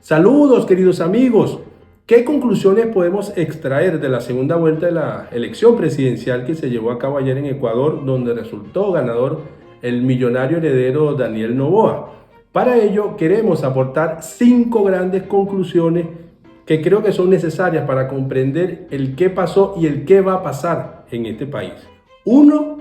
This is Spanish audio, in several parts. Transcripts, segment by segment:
Saludos, queridos amigos. ¿Qué conclusiones podemos extraer de la segunda vuelta de la elección presidencial que se llevó a cabo ayer en Ecuador, donde resultó ganador el millonario heredero Daniel Noboa? Para ello queremos aportar 5 grandes conclusiones que creo que son necesarias para comprender el qué pasó y el qué va a pasar en este país. 1.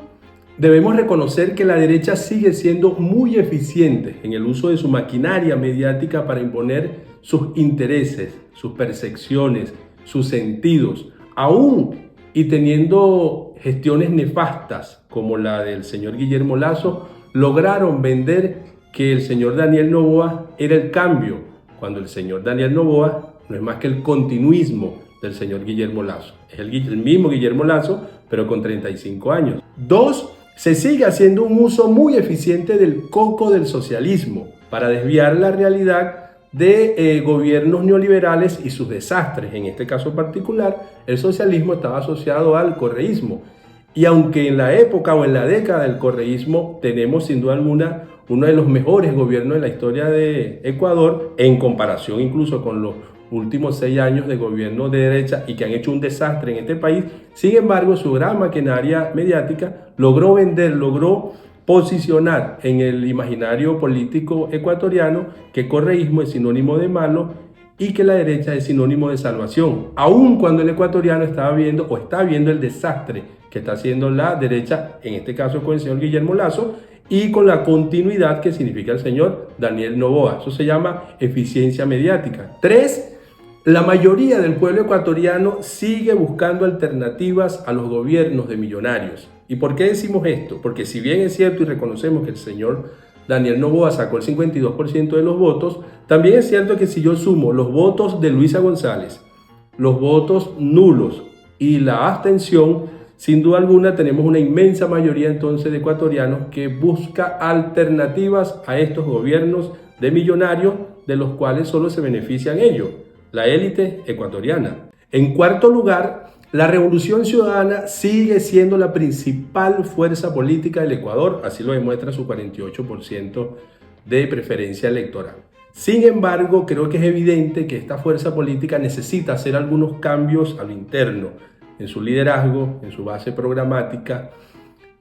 Debemos reconocer que la derecha sigue siendo muy eficiente en el uso de su maquinaria mediática para imponer sus intereses, sus percepciones, sus sentidos, aún y teniendo gestiones nefastas como la del señor Guillermo Lasso, lograron vender que el señor Daniel Noboa era el cambio, cuando el señor Daniel Noboa no es más que el continuismo del señor Guillermo Lasso. Es el mismo Guillermo Lasso, pero con 35 años. 2. Se sigue haciendo un uso muy eficiente del coco del socialismo para desviar la realidad de gobiernos neoliberales y sus desastres. En este caso particular, el socialismo estaba asociado al correísmo. Y aunque en la época o en la década del correísmo tenemos sin duda alguna uno de los mejores gobiernos de la historia de Ecuador, en comparación incluso con los últimos 6 años de gobierno de derecha y que han hecho un desastre en este país, sin embargo su gran maquinaria mediática logró vender, logró posicionar en el imaginario político ecuatoriano que correísmo es sinónimo de malo y que la derecha es sinónimo de salvación, aun cuando el ecuatoriano estaba viendo o está viendo el desastre que está haciendo la derecha, en este caso con el señor Guillermo Lasso, y con la continuidad que significa el señor Daniel Noboa. Eso se llama eficiencia mediática. 3. La mayoría del pueblo ecuatoriano sigue buscando alternativas a los gobiernos de millonarios. ¿Y por qué decimos esto? Porque si bien es cierto y reconocemos que el señor Daniel Noboa sacó el 52% de los votos, también es cierto que si yo sumo los votos de Luisa González, los votos nulos y la abstención, sin duda alguna tenemos una inmensa mayoría entonces de ecuatorianos que busca alternativas a estos gobiernos de millonarios de los cuales solo se benefician ellos, la élite ecuatoriana. En cuarto lugar, la Revolución Ciudadana sigue siendo la principal fuerza política del Ecuador, así lo demuestra su 48% de preferencia electoral. Sin embargo, creo que es evidente que esta fuerza política necesita hacer algunos cambios a lo interno, en su liderazgo, en su base programática,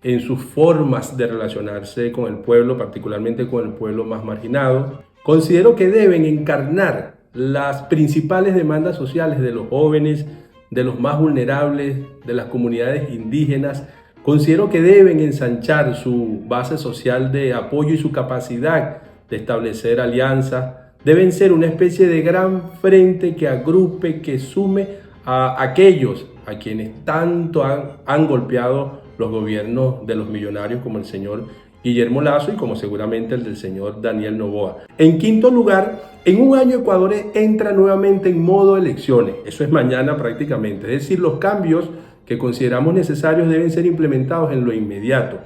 en sus formas de relacionarse con el pueblo, particularmente con el pueblo más marginado. Considero que deben encarnar las principales demandas sociales de los jóvenes, de los más vulnerables, de las comunidades indígenas. Considero que deben ensanchar su base social de apoyo y su capacidad de establecer alianzas. Deben ser una especie de gran frente que agrupe, que sume a aquellos a quienes tanto han golpeado los gobiernos de los millonarios como el señor Guillermo Lasso y como seguramente el del señor Daniel Noboa. En quinto lugar, en un año Ecuador entra nuevamente en modo elecciones. Eso es mañana prácticamente. Es decir, los cambios que consideramos necesarios deben ser implementados en lo inmediato,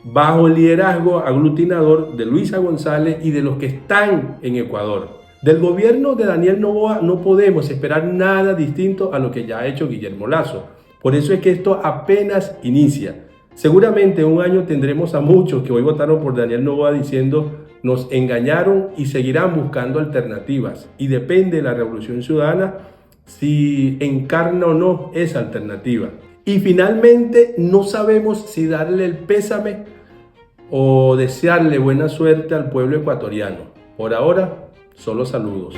bajo el liderazgo aglutinador de Luisa González y de los que están en Ecuador. Del gobierno de Daniel Noboa no podemos esperar nada distinto a lo que ya ha hecho Guillermo Lasso. Por eso es que esto apenas inicia. Seguramente en un año tendremos a muchos que hoy votaron por Daniel Noboa diciendo nos engañaron y seguirán buscando alternativas. Y depende de la Revolución Ciudadana si encarna o no esa alternativa. Y finalmente no sabemos si darle el pésame o desearle buena suerte al pueblo ecuatoriano. Por ahora, solo saludos.